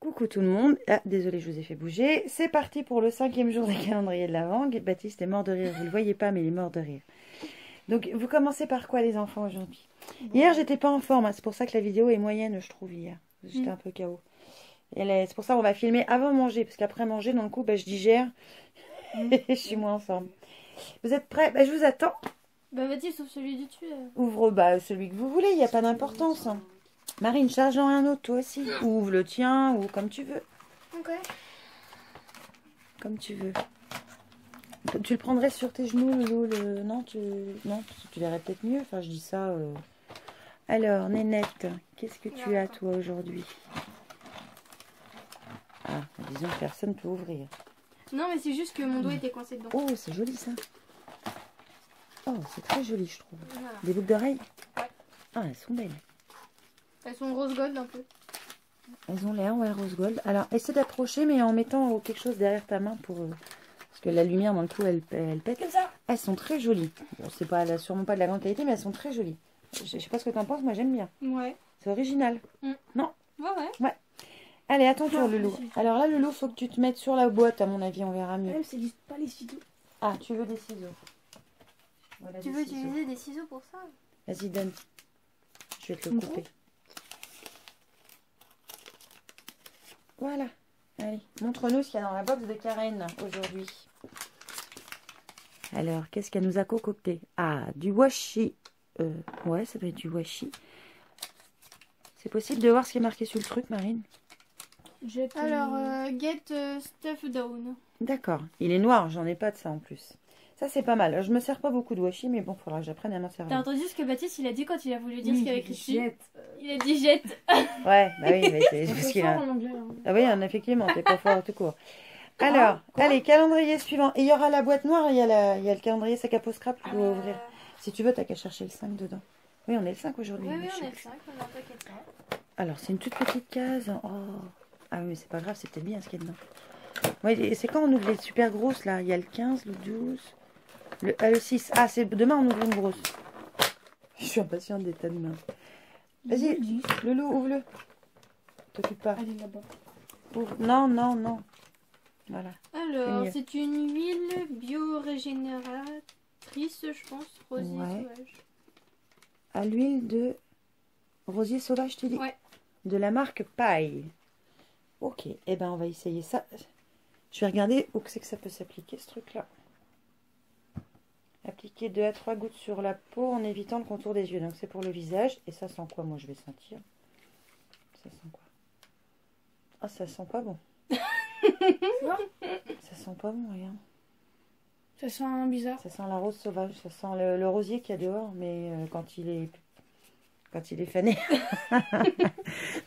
Coucou tout le monde. Ah, désolé, je vous ai fait bouger. C'est parti pour le 5e jour du calendrier de l'Avent. Baptiste est mort de rire. Vous ne le voyez pas, mais il est mort de rire. Donc, vous commencez par quoi, les enfants, aujourd'hui? Hier, j'étais pas en forme. C'est pour ça que la vidéo est moyenne, je trouve, hier. J'étais un peu KO. C'est pour ça qu'on va filmer avant manger. Parce qu'après manger, dans le coup, je digère. Et je suis moins en forme. Vous êtes prêts? Je vous attends. Vas-y, sauf celui du dessus. Ouvre celui que vous voulez. Il n'y a pas d'importance. Marine, charge-en un autre, toi aussi. Ouvre le tien, ou comme tu veux. Ok. Comme tu veux. Tu le prendrais sur tes genoux, Loulou, Non, tu verrais peut-être mieux. Enfin, je dis ça. Alors, Nénette, qu'est-ce que tu as, toi, aujourd'hui? Ah, disons que personne ne peut ouvrir. Non, mais c'est juste que mon doigt était coincé dedans. Oh, c'est joli, ça. Oh, c'est très joli, je trouve. Voilà. Des boucles d'oreilles? Ouais. Ah, elles sont belles. Elles sont rose gold un peu. Elles ont l'air, ouais, rose gold. Alors, essaie d'approcher, mais en mettant quelque chose derrière ta main pour... parce que la lumière, dans le coup, elle pète. Comme ça. Elles sont très jolies. Bon, c'est pas sûrement pas de la grande qualité, mais elles sont très jolies. Je sais pas ce que tu en penses, moi j'aime bien. Ouais. C'est original. Non? Ouais. Allez, à ton tour, Ah, Loulou. si. Alors là, Loulou, faut que tu te mettes sur la boîte, à mon avis, on verra mieux. C'est pas les ciseaux. Ah, tu veux des ciseaux? Voilà, Tu des veux ciseaux. utiliser des ciseaux pour ça? Vas-y, donne. Je vais te le couper. Voilà. Allez, montre-nous ce qu'il y a dans la box de Karen aujourd'hui. Alors, qu'est-ce qu'elle nous a concocté? Ah, du washi. Ouais, ça doit être du washi. C'est possible de voir ce qui est marqué sur le truc, Marine? Alors, get stuff down. D'accord. Il est noir, j'en ai pas de ça en plus. Ça, c'est pas mal. Je me sers pas beaucoup de washi, mais bon, faudra que j'apprenne à m'en T'as servir. entendu ce que Baptiste il a dit quand il a voulu dire ce qu'il y avait écrit dessus? Jette. Il a dit jette. Ouais, bah oui, mais c'est parce qu'il a... en anglais. Ah oui, effectivement, t'es pas fort tout court. Alors, allez, calendrier suivant. Et il y aura la boîte noire, il y a le calendrier sac à peau scrap que tu dois ouvrir. Si tu veux, t'as qu'à chercher le 5 dedans. Oui, on est le 5 aujourd'hui. Oui, on est le 5, on a t'inquiète pas. Alors, c'est une toute petite case. Oh. Ah oui, mais c'est pas grave, c'est peut-être bien ce qu'il y a dedans. Ouais, et c'est quand on ouvre les super grosses, là? Il y a le 15, le 12, le 6. Ah, c'est demain, on ouvre une grosse. Je suis impatiente des tas de mains. Vas-y, Loulou, ouvre-le. T'occupe pas. Elle est là-bas. Ouvre. Non, non, non. Voilà. Alors, mieux. c'est une huile biorégénératrice, je pense, rosier sauvage. À l'huile de rosier sauvage, tu dis? Ouais. De la marque Paille. Ok, eh ben on va essayer ça. Je vais regarder où c'est que ça peut s'appliquer, ce truc-là. Appliquer 2 à 3 gouttes sur la peau en évitant le contour des yeux. Donc c'est pour le visage. Et ça sent quoi? Moi, je vais sentir. Ça sent quoi? Ah, ça sent pas bon. Ça sent pas bon, regarde. Ça sent bizarre. Ça sent la rose sauvage. Ça sent le rosier qu'il y a dehors, mais quand il est fané.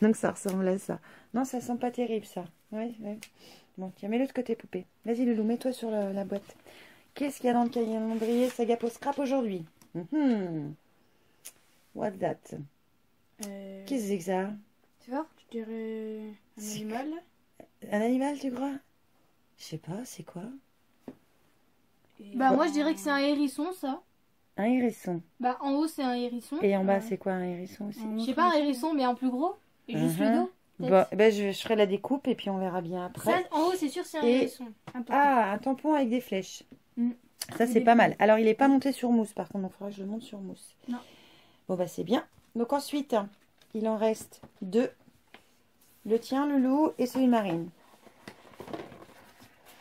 Donc ça ressemble à ça. Non, ça sent pas terrible, ça. Ouais. Bon, tiens, mets-le de côté, poupée. Vas-y, Loulou, mets-toi sur la boîte. Qu'est-ce qu'il y a dans le calendrier sac à peau scrap aujourd'hui? What's that? Qu'est-ce que c'est que ça? Tu vois? Je dirais un animal. Un animal, tu crois? Je sais pas, c'est quoi? Bah, moi je dirais que c'est un hérisson, ça. Un hérisson. Bah, en haut c'est un hérisson. Et en bas, c'est quoi un hérisson aussi? Je sais pas, un hérisson, mais en plus gros. Et juste le dos. Bon, je ferai la découpe et puis on verra bien après. Ça, en haut, c'est sûr, c'est un hérisson. Ah, un tampon avec des flèches. Mm. Ça, c'est pas mal. Alors, il n'est pas monté sur mousse, par contre. Il faudra que je le monte sur mousse. Non. Bon, bah, c'est bien. Donc, ensuite, il en reste 2. Le tien, Loulou, et celui de Marine.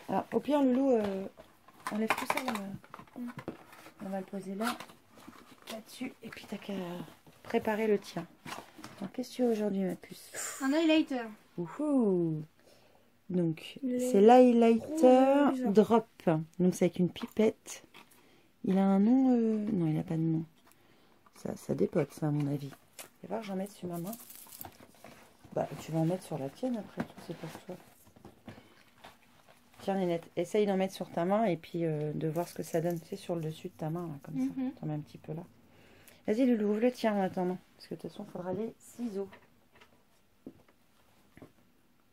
Alors, au pire, Loulou, enlève tout ça. On va le poser là-dessus. Et puis, t'as qu'à préparer le tien. Alors, qu'est-ce que tu as aujourd'hui, ma puce? Un highlighter. Ouhou. Donc, c'est l'highlighter drop. Donc, c'est avec une pipette. Il a un nom non, il n'a pas de nom. Ça dépote, ça, à mon avis. Tu vas voir, j'en mets sur ma main. Bah, tu vas en mettre sur la tienne, après tout, c'est pour toi. Tiens, Nénette, essaye d'en mettre sur ta main et puis de voir ce que ça donne, tu sais, sur le dessus de ta main, là, comme ça. T'en mets un petit peu là. Vas-y, Loulou, ouvre le tien en attendant. Parce que de toute façon, il faudra les ciseaux.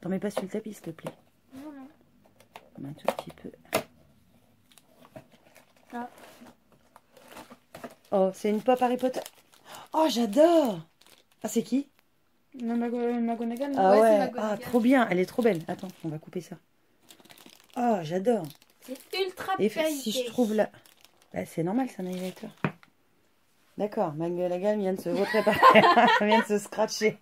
T'en mets pas sur le tapis, s'il te plaît. Non. Un tout petit peu. Ah. Oh, c'est une pop Harry Potter. Oh, j'adore. Ah, c'est qui? La McGonagall. Ah Ouais, c'est ouais, McGonagall. trop bien, elle est trop belle. Attends, on va couper ça. Oh, j'adore. C'est ultra Et qualité. si je trouve là... Bah, c'est normal, c'est un highlighter. D'accord, McGonagall vient de se vautrer par terre. Elle vient de se scratcher.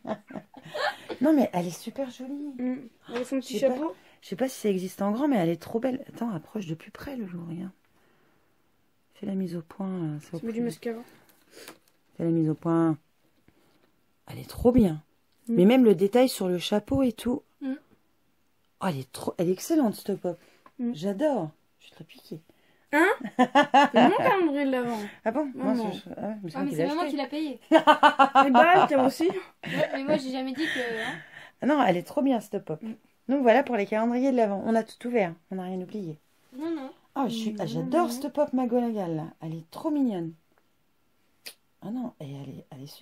Non, mais elle est super jolie. Avec son petit Je sais pas. chapeau. Je sais pas si ça existe en grand, mais elle est trop belle. Attends, approche de plus près le jour, regarde. Fais la mise au point. Ça Tu mets du mascara. Fais la mise au point. Elle est trop bien. Mais même le détail sur le chapeau et tout. Mm. Oh, elle est excellente, cette pop. J'adore. Je suis très piquée. Hein? C'est mon calendrier de l'avant. Ah bon? Non, Non, non. Mais c'est maman qui l'a payé. Les balles, t'as aussi. Ouais, mais moi, j'ai jamais dit que. Hein. Ah non, elle est trop bien, cette pop. Donc voilà pour les calendriers de l'avant. On a tout ouvert. On n'a rien oublié. Non, non. Oh, j'adore cette pop McGonagall là. Elle est trop mignonne. Ah non, et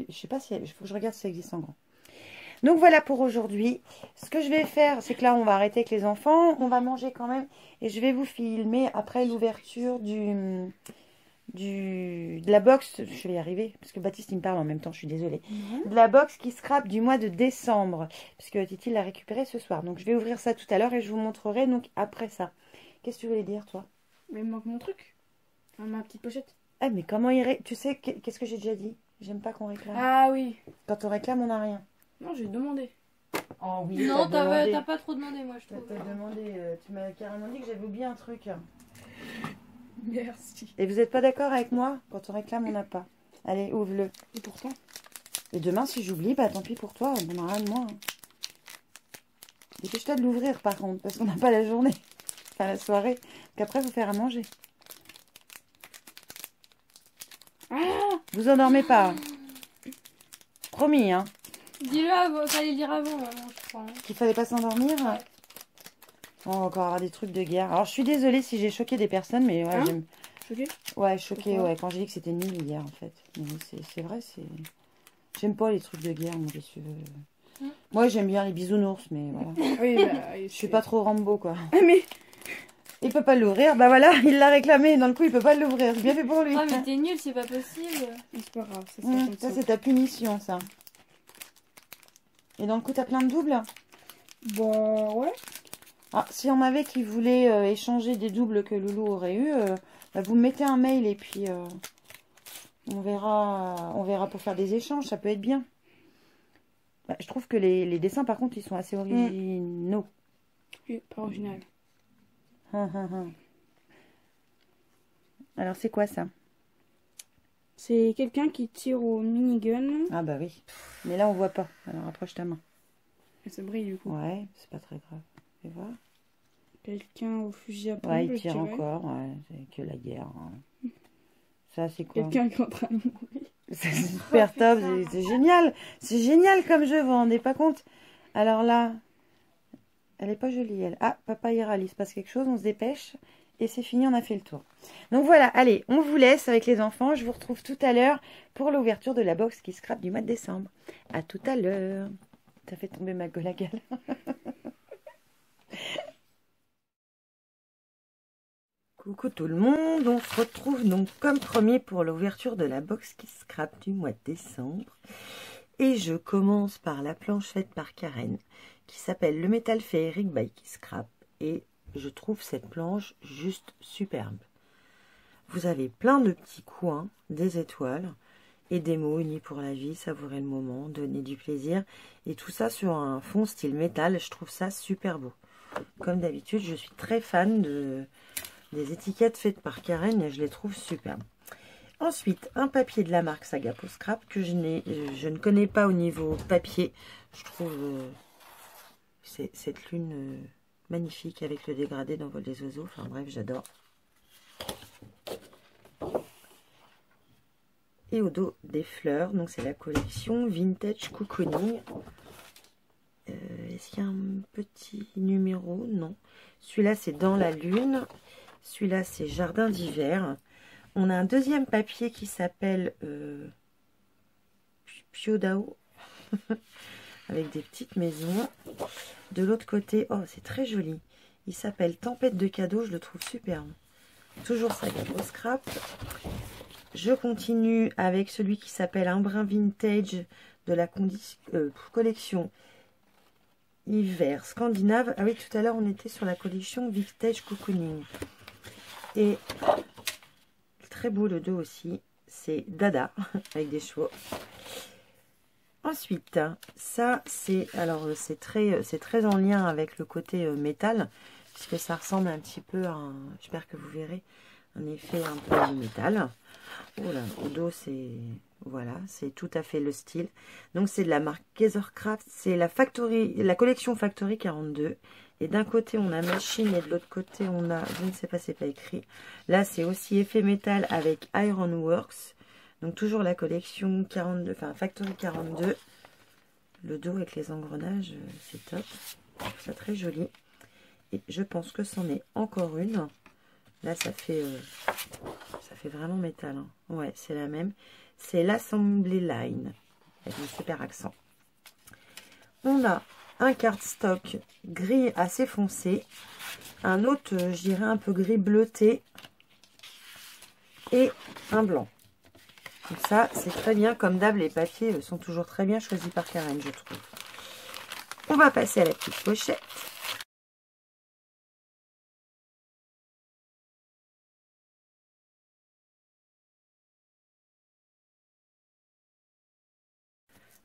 je sais pas si il faut que je regarde si ça existe en grand. Donc voilà pour aujourd'hui. Ce que je vais faire, c'est que là on va arrêter avec les enfants, on va manger quand même et je vais vous filmer après l'ouverture de la box. Je vais y arriver parce que Baptiste il me parle en même temps, je suis désolée. De la box qui scrape du mois de décembre parce que Titi l'a récupéré ce soir. Donc je vais ouvrir ça tout à l'heure et je vous montrerai donc après ça. Qu'est-ce que tu voulais dire toi? Mais il me manque mon truc. Enfin, ma petite pochette. Ah mais comment tu sais qu'est-ce que j'ai déjà dit? J'aime pas qu'on réclame. Ah oui. Quand on réclame on n'a rien. Non, j'ai demandé. Oh oui. Non, t'as pas trop demandé, moi, je trouve. T'as demandé, tu m'as carrément dit que j'avais oublié un truc. Merci. Et vous n'êtes pas d'accord avec moi? Quand on réclame, on n'a pas. Allez, ouvre-le. Et pourtant. Et demain, si j'oublie, bah tant pis pour toi, on n'en a rien de moi. Dépêche-toi de l'ouvrir par contre, parce qu'on n'a pas la journée. Enfin, la soirée. Qu'après, faut faire à manger. Ah! Vous endormez pas. Promis, hein. Dis-le avant, fallait le dire avant, maman, je crois. Hein. Qu'il fallait pas s'endormir. Ouais. On va encore avoir des trucs de guerre. Alors, je suis désolée si j'ai choqué des personnes, mais ouais, Hein? j'aime. Choqué? Ouais, choquée, Pourquoi? ouais. Quand j'ai dit que c'était nul hier, en fait. Mais c'est vrai, c'est. J'aime pas les trucs de guerre, moi, je suis. Moi, j'aime bien les bisounours, mais voilà. Oui, bah. Je suis pas trop Rambo, quoi. Ah, mais. Il peut pas l'ouvrir, bah voilà, il l'a réclamé, dans le coup, il peut pas l'ouvrir. C'est bien fait pour lui. Ah, mais t'es nul, c'est pas possible. C'est pas grave, ça Ça, comme c'est ta punition, ça. Et dans le coup, t'as plein de doubles? Bah, ouais. Ah, si on avait qui voulait échanger des doubles que Loulou aurait eu, bah, vous me mettez un mail et puis on verra pour faire des échanges, ça peut être bien. Bah, je trouve que les dessins, par contre, ils sont assez originaux. Oui, pas original. Alors, c'est quoi ça? C'est quelqu'un qui tire au minigun. Ah bah oui. Mais là, on voit pas. Alors, approche ta main. Et ça brille du coup. Ouais, c'est pas très grave. Fais voir. Quelqu'un au fusil à pompe. Ouais, il je tire dirais. encore. Ouais, c'est que la guerre. Hein. Ça, c'est quoi? Quelqu'un qui est en train de mourir. C'est super top. C'est génial. C'est génial comme jeu, vous vous rendez pas compte? Alors là, elle est pas jolie, elle. Ah, papa ira, il se passe quelque chose, on se dépêche. Et c'est fini, on a fait le tour. Donc voilà, allez, on vous laisse avec les enfants. Je vous retrouve tout à l'heure pour l'ouverture de la box qui scrape du mois de décembre. À tout à l'heure. T'as fait tomber ma McGonagall. Coucou tout le monde, on se retrouve donc comme premier pour l'ouverture de la box qui scrape du mois de décembre. Et je commence par la planche faite par Karen qui s'appelle le métal féerique by Qui Scrap. Et je trouve cette planche juste superbe. Vous avez plein de petits coins, des étoiles et des mots unis pour la vie, savourer le moment, donner du plaisir. Et tout ça sur un fond style métal, je trouve ça super beau. Comme d'habitude, je suis très fan des étiquettes faites par Karen et je les trouve superbes. Ensuite, un papier de la marque Sagapo Scrap que je ne connais pas au niveau papier. Je trouve cette lune magnifique avec le dégradé d'envol des oiseaux. Enfin bref, j'adore. Et au dos, des fleurs. Donc c'est la collection Vintage Cocooning. Est-ce qu'il y a un petit numéro? Non. Celui-là, c'est Dans la lune. Celui-là, c'est Jardin d'hiver. On a un deuxième papier qui s'appelle Piodao. Avec des petites maisons. De l'autre côté, oh, c'est très joli. Il s'appelle Tempête de cadeaux. Je le trouve superbe. Toujours Sagapo Scrap. Je continue avec celui qui s'appelle Un brin vintage de la collection hiver scandinave. Ah oui, tout à l'heure, on était sur la collection vintage cocooning. Et très beau le dos aussi. C'est Dada, avec des chevaux. Ensuite, ça, c'est très en lien avec le côté métal, puisque ça ressemble un petit peu à un, j'espère que vous verrez, un effet un peu de métal. Oh là, au dos, c'est, voilà, c'est tout à fait le style. Donc, c'est de la marque Kaisercraft, c'est la collection Factory 42. Et d'un côté, on a Machine et de l'autre côté, on a, je ne sais pas, c'est pas écrit. Là, c'est aussi effet métal avec Ironworks. Donc, toujours la collection 42, enfin Factory 42. Le dos avec les engrenages, c'est top. Je trouve ça très joli. Et je pense que c'en est encore une. Là, ça fait vraiment métal. Hein. Ouais, c'est la même. C'est l'Assembly Line. Avec un super accent. On a un cardstock gris assez foncé. Un autre, je dirais, un peu gris bleuté. Et un blanc. Donc ça, c'est très bien. Comme d'hab, les papiers sont toujours très bien choisis par Karen, je trouve. On va passer à la petite pochette.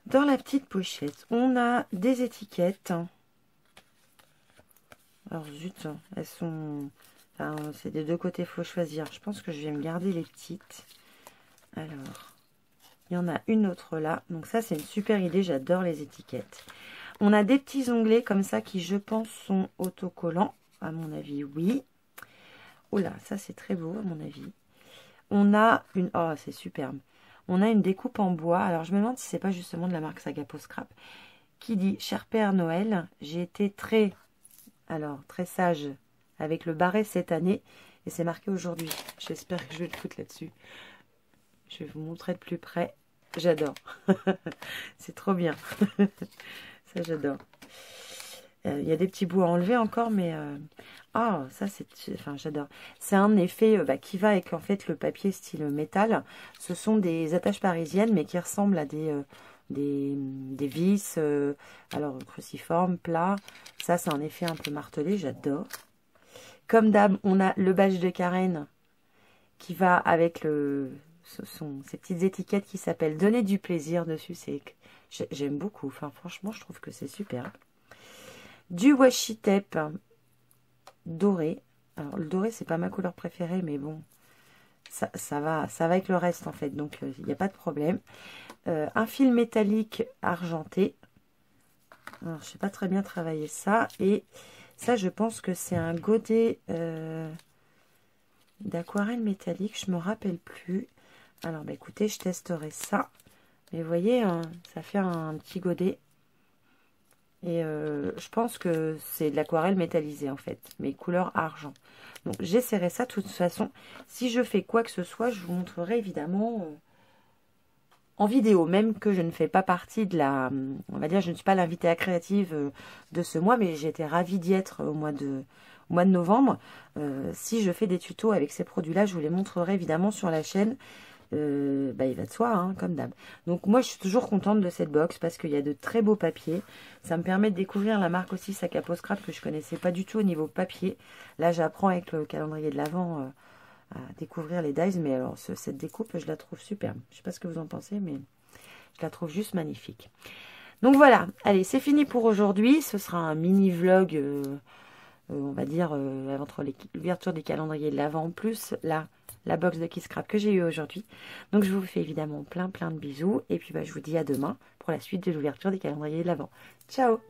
Dans la petite pochette, on a des étiquettes. Alors zut, elles sont... Enfin, c'est des deux côtés, il faut choisir. Je pense que je vais me garder les petites. Alors, il y en a une autre là. Donc ça, c'est une super idée, j'adore les étiquettes. On a des petits onglets comme ça qui, je pense, sont autocollants. À mon avis, oui. Oh là, ça c'est très beau, à mon avis. On a une... Oh, c'est superbe. On a une découpe en bois. Alors, je me demande si c'est pas justement de la marque Sagapo Scrap. Qui dit, cher Père Noël, j'ai été très sage avec le barret cette année. Et c'est marqué aujourd'hui. J'espère que je vais le foutre là-dessus. Je vais vous montrer de plus près. J'adore. C'est trop bien. Ça, j'adore. Il y a des petits bouts à enlever encore, mais... Ah, ça, c'est... Enfin, j'adore. C'est un effet qui va avec, en fait, le papier style métal. Ce sont des attaches parisiennes, mais qui ressemblent à des vis, alors cruciformes, plats. Ça, c'est un effet un peu martelé. J'adore. Comme d'hab, on a le badge de Karen qui va avec ces petites étiquettes qui s'appellent Donner du plaisir dessus. J'aime beaucoup. Enfin, franchement, je trouve que c'est super. Du washi tape doré. Alors, le doré, c'est pas ma couleur préférée, mais bon, ça va avec le reste, en fait. Donc, il n'y a pas de problème. Un fil métallique argenté. Alors, je sais pas très bien travailler ça. Et ça, je pense que c'est un godet d'aquarelle métallique. Je me rappelle plus. Alors, bah, écoutez, je testerai ça. Mais vous voyez, hein, ça fait un petit godet. Et je pense que c'est de l'aquarelle métallisée en fait, mais couleur argent. Donc j'essaierai ça de toute façon. Si je fais quoi que ce soit, je vous montrerai évidemment en vidéo. Même que je ne fais pas partie de la... On va dire, je ne suis pas l'invitée à créative de ce mois, mais j'étais ravie d'y être au mois de novembre. Si je fais des tutos avec ces produits-là, je vous les montrerai évidemment sur la chaîne. Il va de soi, hein, comme d'hab. Donc moi je suis toujours contente de cette box parce qu'il y a de très beaux papiers. Ça me permet de découvrir la marque aussi Sagapo Scrap que je connaissais pas du tout au niveau papier. Là j'apprends avec le calendrier de l'Avent à découvrir les dies, mais alors cette découpe je la trouve superbe. Je sais pas ce que vous en pensez, mais je la trouve juste magnifique. Donc voilà, allez, c'est fini pour aujourd'hui. Ce sera un mini vlog, on va dire, entre l'ouverture des calendriers de l'Avent, plus la box de Kisscrap que j'ai eu aujourd'hui. Donc je vous fais évidemment plein de bisous. Et puis je vous dis à demain pour la suite de l'ouverture des calendriers de l'Avent. Ciao!